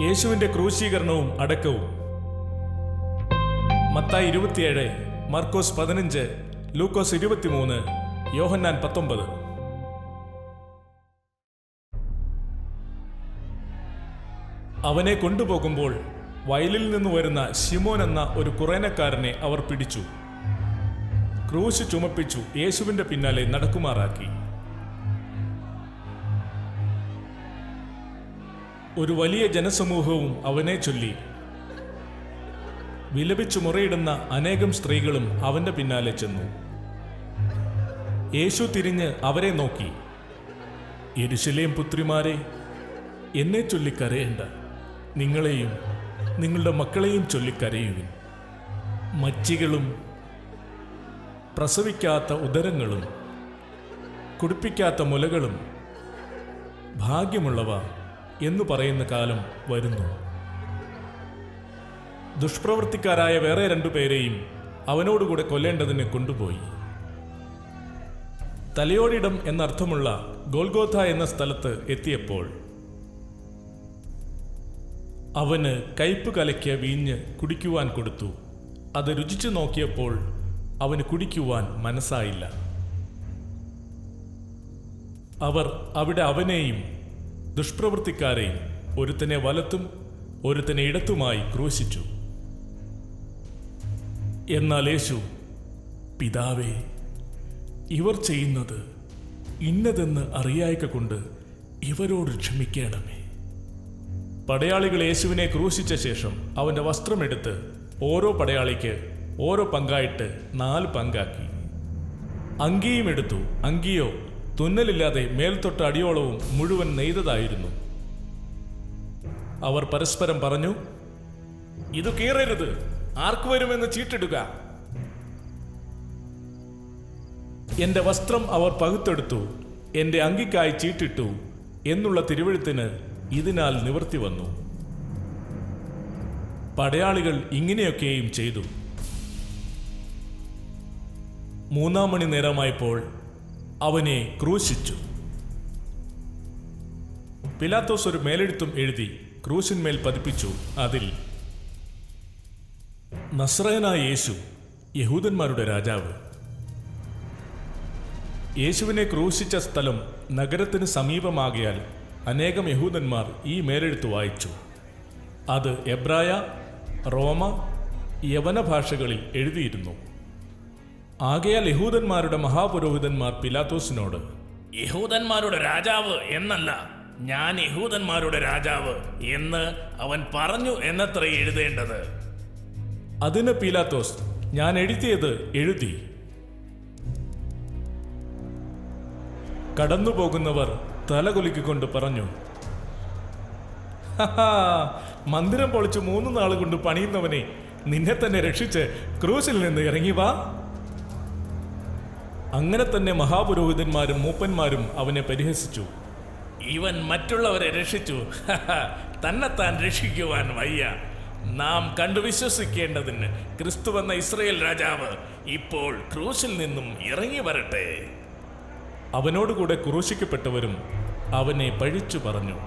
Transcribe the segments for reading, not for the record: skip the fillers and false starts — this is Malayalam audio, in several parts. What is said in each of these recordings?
യേശുവിന്റെ ക്രൂശീകരണവും അടക്കവും. മത്തായി 27, മർക്കോസ് 15, ലൂക്കോസ് 23, യോഹന്നാൻ 19. അവനെ കൊണ്ടുപോകുമ്പോൾ വയലിൽ നിന്ന് വരുന്ന ശിമോൻ എന്ന ഒരു കുറേനക്കാരനെ അവർ പിടിച്ചു, ക്രൂശ് ചുമപ്പിച്ചു യേശുവിന്റെ പിന്നാലെ നടക്കുമാറാക്കി. ഒരു വലിയ ജനസമൂഹവും അവനെ ചൊല്ലി വിലപിച്ചു മുറയിടുന്ന അനേകം സ്ത്രീകളും അവന്റെ പിന്നാലെ ചെന്നു. യേശു തിരിഞ്ഞ് അവരെ നോക്കി, യെരൂശലേം പുത്രിമാരെ, എന്നെ ചൊല്ലിക്കരയേണ്ട, നിങ്ങളെയും നിങ്ങളുടെ മക്കളെയും ചൊല്ലിക്കരയുവിൻ. മച്ചികളും പ്രസവിക്കാത്ത ഉദരങ്ങളും കുടിപ്പിക്കാത്ത മുലകളും ഭാഗ്യമുള്ളവ എന്നു പറയുന്ന കാലം വരുന്നു. ദുഷ്പ്രവൃത്തിക്കാരായ വേറെ 2 പേരെയും അവനോടുകൂടെ കൊല്ലേണ്ടതിന് കൊണ്ടുപോയി. തലയോടിടം എന്നർത്ഥമുള്ള ഗോൽഗോഥ എന്ന സ്ഥലത്ത് എത്തിയപ്പോൾ അവന് കയ്പ് കലക്കിയ വീഞ്ഞ് കുടിക്കുവാൻ കൊടുത്തു. അത് രുചിച്ചു നോക്കിയപ്പോൾ അവന് കുടിക്കുവാൻ മനസ്സായില്ല. അവർ അവിടെ അവനെയും ദുഷ്പ്രവൃത്തിക്കാരെയും ഒരുത്തനെ വലത്തും ഒരുത്തനെ ഇടത്തുമായി ക്രൂശിച്ചു. എന്നാൽ യേശു, പിതാവേ, ഇവർ ചെയ്യുന്നത് ഇന്നതെന്ന് അറിയായ്ക കൊണ്ട് ഇവരോട് ക്ഷമിക്കണമേ. പടയാളികൾ യേശുവിനെ ക്രൂശിച്ച ശേഷം അവന്റെ വസ്ത്രമെടുത്ത് ഓരോ പടയാളിക്ക് ഓരോ പങ്കായിട്ട് 4 പങ്കാക്കി. അങ്കിയും എടുത്തു. അങ്കിയോ തുന്നലില്ലാതെ മേൽത്തൊട്ട് അടിയോളവും മുഴുവൻ നെയ്തതായിരുന്നു. അവർ പരസ്പരം പറഞ്ഞു, ഇത് കീറരുത്, ആർക്ക് വരുമെന്ന് ചീട്ടിടുക. എന്റെ വസ്ത്രം അവർ പകുത്തെടുത്തു, എന്റെ അങ്കിക്കായി ചീട്ടിട്ടു എന്നുള്ള തിരുവെഴുത്തിന് ഇതിനാൽ നിവൃത്തി വന്നു. പടയാളികൾ ഇങ്ങനെയൊക്കെയും ചെയ്തു. 3-ാം മണി നേരമായപ്പോൾ അവനെ ക്രൂശിച്ചു. പിലാത്തോസ് ഒരു മേലെഴുത്തും എഴുതി ക്രൂശിന്മേൽ പതിപ്പിച്ചു. അതിൽ, നസ്രയനായ യേശു, യഹൂദന്മാരുടെ രാജാവ്. യേശുവിനെ ക്രൂശിച്ച സ്ഥലം നഗരത്തിന് സമീപമാകിയാൽ അനേകം യഹൂദന്മാർ ഈ മേലെഴുത്ത് വായിച്ചു. അത് എബ്രായ, റോമ, യവന ഭാഷകളിൽ എഴുതിയിരുന്നു. ആകയാൽ യഹൂദന്മാരുടെ മഹാപുരോഹിതന്മാർ പിലാത്തോസിനോട്, യഹൂദന്മാരുടെ രാജാവ് എന്നല്ല, ഞാൻ യഹൂദന്മാരുടെ രാജാവ് എന്ന് അവൻ പറഞ്ഞു എന്നത്ര എഴുതേണ്ടത്. അതിന് പീലാത്തോസ്, ഞാൻ എഴുതിയത് എഴുതി. കടന്നുപോകുന്നവർ തലകുലുക്കിക്കൊണ്ട് പറഞ്ഞു, മന്ദിരം പൊളിച്ച് 3 നാൾ കൊണ്ട് പണിയുന്നവനെ, നിന്നെ തന്നെ രക്ഷിച്ച് ക്രൂശിൽ നിന്ന് ഇറങ്ങി വാ. അങ്ങനെ തന്നെ മഹാപുരോഹിതന്മാരും മൂപ്പന്മാരും അവനെ പരിഹസിച്ചു. ഇവൻ മറ്റുള്ളവരെ രക്ഷിച്ചു, തന്നെത്താൻ രക്ഷിക്കുവാൻ വയ്യ. നാം കണ്ടു വിശ്വസിക്കേണ്ടതിന് ക്രിസ്തുവെന്ന ഇസ്രായേൽ രാജാവ് ഇപ്പോൾ ക്രൂശിൽ നിന്നും ഇറങ്ങി വരട്ടെ. അവനോടുകൂടെ ക്രൂശിക്കപ്പെട്ടവരും അവനെ പഴിച്ചു പറഞ്ഞു.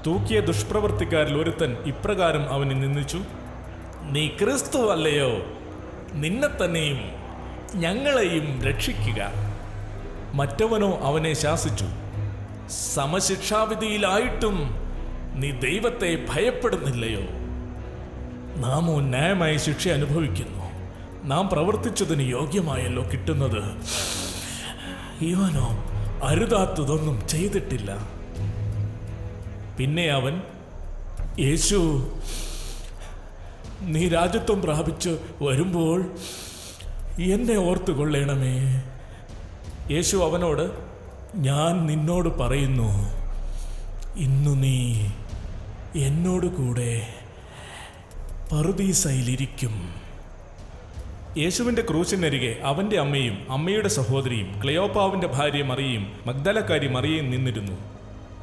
തൂക്കിയ ദുഷ്പ്രവർത്തിക്കാരിൽ ഒരുത്തൻ ഇപ്രകാരം അവനെ നിന്ദിച്ചു, നീ ക്രിസ്തു അല്ലയോ? നിന്നെ തന്നെയും ഞങ്ങളെയും രക്ഷിക്കുക. മറ്റവനോ അവനെ ശാസിച്ചു, സമശിക്ഷാവിധിയിലായിട്ടും നീ ദൈവത്തെ ഭയപ്പെടുന്നില്ലയോ? നാമോ ന്യായമായ ശിക്ഷ അനുഭവിക്കുന്നു. നാം പ്രവർത്തിച്ചതിന് യോഗ്യമായല്ലോ കിട്ടുന്നത്. ഇവനോ അരുതാത്തതൊന്നും ചെയ്തിട്ടില്ല. പിന്നെ അവൻ, യേശു, നീ രാജ്യത്വം പ്രാപിച്ച് വരുമ്പോൾ എന്നെ ഓർത്തുകൊള്ളണമേ. യേശു അവനോട്, ഞാൻ നിന്നോട് പറയുന്നു, ഇന്നു നീ എന്നോട് കൂടെ പറുദീസയിലിരിക്കും. യേശുവിന്റെ ക്രൂശിനരികെ അവന്റെ അമ്മയും അമ്മയുടെ സഹോദരിയും ക്ലെയോപ്പാവിന്റെ ഭാര്യ മറിയയും മഗ്ദലക്കാരി മറിയയും നിന്നിരുന്നു.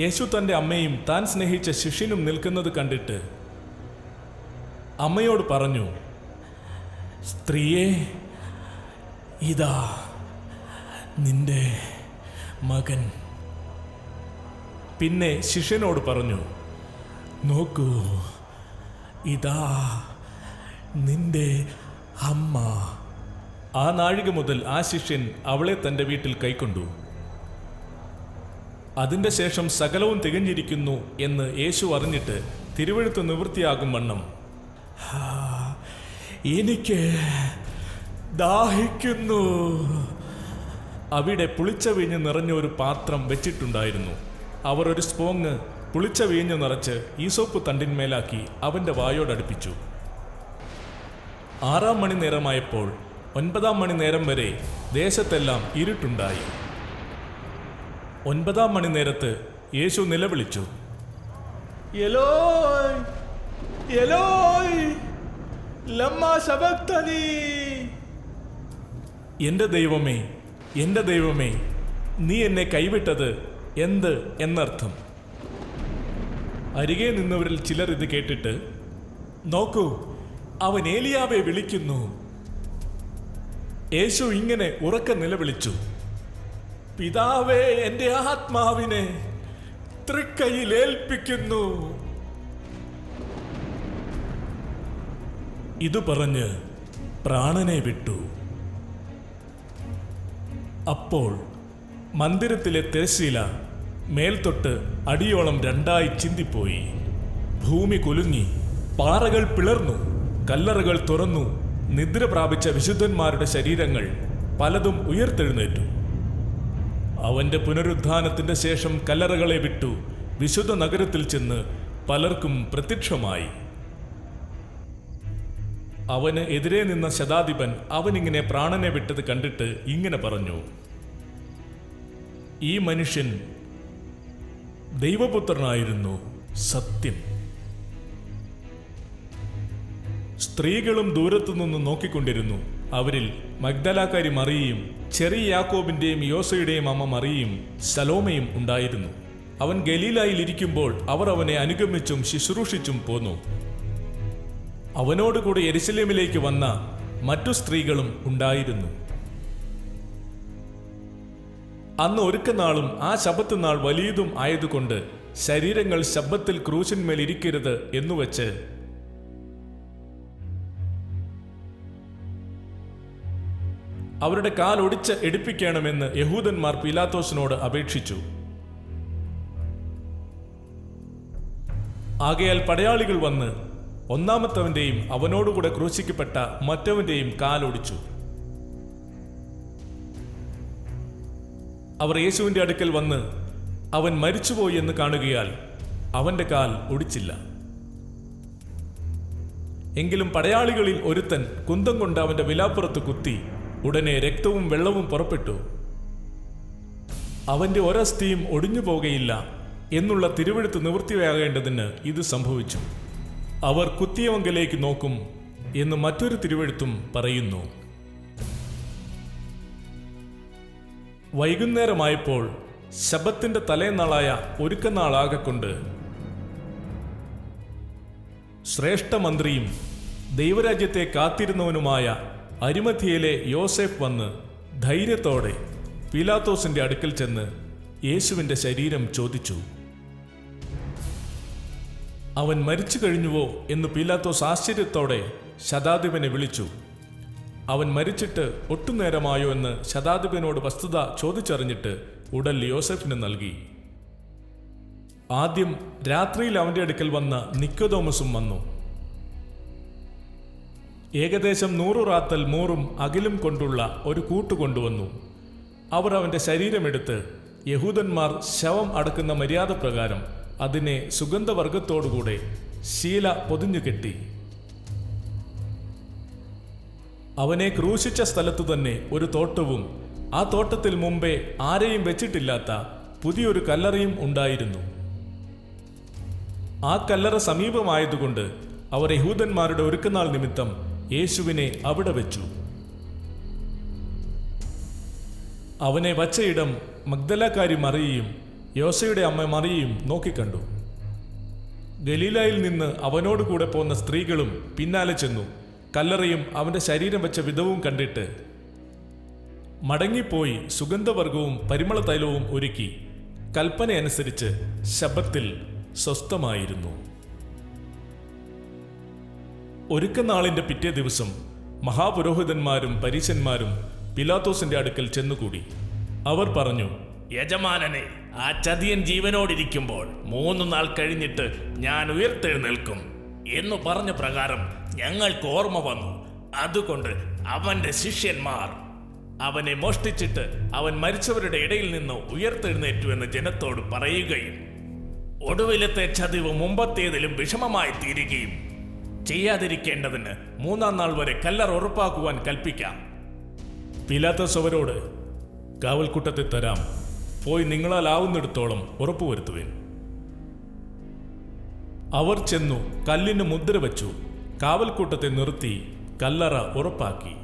യേശു തന്റെ അമ്മയും താൻ സ്നേഹിച്ച ശിഷ്യനും നിൽക്കുന്നത് കണ്ടിട്ട് അമ്മയോട് പറഞ്ഞു, സ്ത്രീയെ, ഇതാ നിന്റെ മകൻ. പിന്നെ ശിഷ്യനോട് പറഞ്ഞു, നോക്കൂ, ഇതാ നിന്റെ അമ്മ. ആ നാഴിക മുതൽ ആ ശിഷ്യൻ അവളെ തൻ്റെ വീട്ടിൽ കൈക്കൊണ്ടു. അതിൻ്റെ ശേഷം സകലവും തികഞ്ഞിരിക്കുന്നു എന്ന് യേശു അറിഞ്ഞിട്ട് തിരുവെഴുത്ത് നിവൃത്തിയാകും വണ്ണം, എനിക്ക് ദാഹിക്കുന്നു. അവിടെ പുളിച്ച വീഞ്ഞ് നിറഞ്ഞ ഒരു പാത്രം വെച്ചിട്ടുണ്ടായിരുന്നു. അവർ ഒരു സ്പോങ് പുളിച്ച വീഞ്ഞ് നിറച്ച് ഈസോപ്പ് തണ്ടിന്മേലാക്കി അവൻ്റെ വായോടടുപ്പിച്ചു. 6 മണി നേരമായപ്പോൾ 9 മണി നേരം വരെ ദേശത്തെല്ലാം ഇരുട്ടുണ്ടായി. 9 മണി നേരത്ത് യേശു നിലവിളിച്ചു, എലോയ് എലോയ് ലമ്മാ ശബക്തനി. എൻ്റെ ദൈവമേ, എൻ്റെ ദൈവമേ, നീ എന്നെ കൈവിട്ടത് എന്ത് എന്നർത്ഥം. അരികെ നിന്നവരിൽ ചിലർ ഇത് കേട്ടിട്ട്, നോക്കൂ, അവൻ ഏലിയാവെ വിളിക്കുന്നു. യേശു ഇങ്ങനെ ഉറക്കെ നിലവിളിച്ചു, പിതാവേ, എൻ്റെ ആത്മാവിനെ തൃക്കൈയിൽ ഏൽപ്പിക്കുന്നു. ഇത് പറഞ്ഞ് പ്രാണനെ വിട്ടു. അപ്പോൾ മന്ദിരത്തിലെ തിരശ്ശീല മേൽത്തൊട്ട് അടിയോളം 2 ചിന്തിപ്പോയി. ഭൂമി കുലുങ്ങി, പാറകൾ പിളർന്നു, കല്ലറകൾ തുറന്നു. നിദ്ര പ്രാപിച്ച വിശുദ്ധന്മാരുടെ ശരീരങ്ങൾ പലതും ഉയർത്തെഴുന്നേറ്റു. അവന്റെ പുനരുത്ഥാനത്തിന്റെ ശേഷം കല്ലറകളെ വിട്ടു വിശുദ്ധ നഗരത്തിൽ ചെന്ന് പലർക്കും പ്രത്യക്ഷമായി. അവന് എതിരെ നിന്ന ശതാധിപൻ അവനിങ്ങനെ പ്രാണനെ വിട്ടത് കണ്ടിട്ട് ഇങ്ങനെ പറഞ്ഞു, ഈ മനുഷ്യൻ ദൈവപുത്രനായിരുന്നു, സത്യം. സ്ത്രീകളും ദൂരത്തുനിന്ന് നോക്കിക്കൊണ്ടിരുന്നു. അവരിൽ മഗ്ദലാക്കാരി മറിയയും ചെറിയ യാക്കോബിന്റെയും യോസയുടെയും അമ്മ മറിയയും സലോമയും ഉണ്ടായിരുന്നു. അവൻ ഗലീലായിൽ ഇരിക്കുമ്പോൾ അവർ അവനെ അനുഗമിച്ചും ശുശ്രൂഷിച്ചും പോന്നു. അവനോടുകൂടി യെരുശലേമിലേക്ക് വന്ന മറ്റു സ്ത്രീകളും ഉണ്ടായിരുന്നു. അന്ന് ഒരുക്കനാളും ആ ശബ്ബത്ത് നാൾ വലിയതും ആയതുകൊണ്ട് ശരീരങ്ങൾ ശബ്ബത്തിൽ ക്രൂശിന്മേൽ ഇരിക്കരുത് എന്നുവെച്ച് അവരുടെ കാൽ ഒടിച്ച് എടുപ്പിക്കണമെന്ന് യഹൂദന്മാർ പീലാത്തോസിനോട് അപേക്ഷിച്ചു. ആകയാൽ പടയാളികൾ വന്ന് ഒന്നാമത്തവന്റെയും അവനോടുകൂടെ ക്രൂശിക്കപ്പെട്ട മറ്റവന്റെയും കാലൊടിച്ചു. അവർ യേശുവിന്റെ അടുക്കൽ വന്ന് അവൻ മരിച്ചുപോയി എന്ന് കാണുകയാൽ അവന്റെ കാൽ ഒടിച്ചില്ല. എങ്കിലും പടയാളികളിൽ ഒരുത്തൻ കുന്തം കൊണ്ട് അവന്റെ വിലാപ്പുറത്ത് കുത്തി. ഉടനെ രക്തവും വെള്ളവും പുറപ്പെട്ടു. അവന്റെ ഒരസ്ഥിയും ഒടിഞ്ഞു പോകയില്ല എന്നുള്ള തിരുവെഴുത്ത് നിവൃത്തിയാകേണ്ടതിന് ഇത് സംഭവിച്ചു. അവർ കുത്തിയവങ്കലേക്ക് നോക്കും എന്ന് മറ്റൊരു തിരുവെഴുത്തും പറയുന്നു. വൈകുന്നേരമായപ്പോൾ ശബ്ബത്തിന്റെ തലേനാളായ ഒരുക്കനാളാകൊണ്ട് ശ്രേഷ്ഠമന്ത്രിയും ദൈവരാജ്യത്തെ കാത്തിരുന്നവനുമായ അരിമഥ്യയിലെ യോസേഫ് വന്ന് ധൈര്യത്തോടെ പീലാത്തോസിന്റെ അടുക്കൽ ചെന്ന് യേശുവിന്റെ ശരീരം ചോദിച്ചു. അവൻ മരിച്ചു കഴിഞ്ഞുവോ എന്ന് പീലാത്തോസ് ആശ്ചര്യത്തോടെ ശതാധിപനെ വിളിച്ചു. അവൻ മരിച്ചിട്ട് ഒട്ടുനേരമായോ എന്ന് ശതാധിപനോട് വസ്തുത ചോദിച്ചറിഞ്ഞിട്ട് ഉടൽ യോസെഫിന് നൽകി. ആദ്യം രാത്രിയിൽ അവന്റെ അടുക്കൽ വന്ന നിക്കോദോമസും വന്നു. ഏകദേശം 100 റാത്തൽ മൂറും അകിലും കൊണ്ടുള്ള ഒരു കൂട്ട് കൊണ്ടുവന്നു. അവർ അവന്റെ ശരീരമെടുത്ത് യഹൂദന്മാർ ശവം അടക്കുന്ന മര്യാദ പ്രകാരം അതിനെ സുഗന്ധവർഗത്തോടുകൂടെ ശീല പൊതിഞ്ഞു കെട്ടി. അവനെ ക്രൂശിച്ച സ്ഥലത്തു തന്നെ ഒരു തോട്ടവും ആ തോട്ടത്തിൽ മുമ്പേ ആരെയും വെച്ചിട്ടില്ലാത്ത പുതിയൊരു കല്ലറയും ഉണ്ടായിരുന്നു. ആ കല്ലറ സമീപമായതുകൊണ്ട് അവർ യഹൂദന്മാരുടെ ഒരുക്കനാൾ നിമിത്തം യേശുവിനെ അവിടെ വെച്ചു. അവനെ വച്ചയിടം മഗ്ദലക്കാരി മറിയയും യോസയുടെ അമ്മ മറിയയും നോക്കിക്കണ്ടു. ഗലീലായിൽ നിന്ന് അവനോടുകൂടെ പോന്ന സ്ത്രീകളും പിന്നാലെ ചെന്നു കല്ലറയും അവന്റെ ശരീരം വെച്ച വിധവും കണ്ടിട്ട് മടങ്ങിപ്പോയി സുഗന്ധവർഗവും പരിമള തൈലവും ഒരുക്കി കൽപ്പനയനുസരിച്ച് ശബ്ബത്തിൽ സ്വസ്ഥമായിരുന്നു. ഒരുക്കനാളിന്റെ പിറ്റേ ദിവസം മഹാപുരോഹിതന്മാരും പരീശന്മാരും പിലാത്തോസിന്റെ അടുക്കൽ ചെന്നുകൂടി. അവർ പറഞ്ഞു, യജമാനനെ, ആ ചതിയൻ ജീവനോടിരിക്കുമ്പോൾ 3 നാൾ കഴിഞ്ഞിട്ട് ഞാൻ ഉയർത്തെഴുന്നേൽക്കും എന്നു പറഞ്ഞ പ്രകാരം ഞങ്ങൾക്ക് ഓർമ്മ വന്നു. അതുകൊണ്ട് അവന്റെ ശിഷ്യന്മാർ അവനെ മോഷ്ടിച്ചിട്ട് അവൻ മരിച്ചവരുടെ ഇടയിൽ നിന്ന് ഉയർത്തെഴുന്നേറ്റു എന്ന് ജനത്തോട് പറയുകയും ഒടുവിലത്തെ ചതിവ് മുമ്പത്തേതിലും വിഷമമായി തീരുകയും ചെയ്യാതിരിക്കേണ്ടതിന് 3-ാം നാൾ വരെ കല്ലറ ഉറപ്പാക്കുവാൻ കൽപ്പിക്കാം. പിലാത്തോസ് അവരോട്, കാവൽക്കൂട്ടത്തെ തരാം, പോയി നിങ്ങളാൽ ആവുന്നിടത്തോളം ഉറപ്പുവരുത്തുവേൻ. അവർ ചെന്നു കല്ലിന് മുദ്ര വച്ചു, കാവൽക്കൂട്ടത്തെ നിർത്തി കല്ലറ ഉറപ്പാക്കി.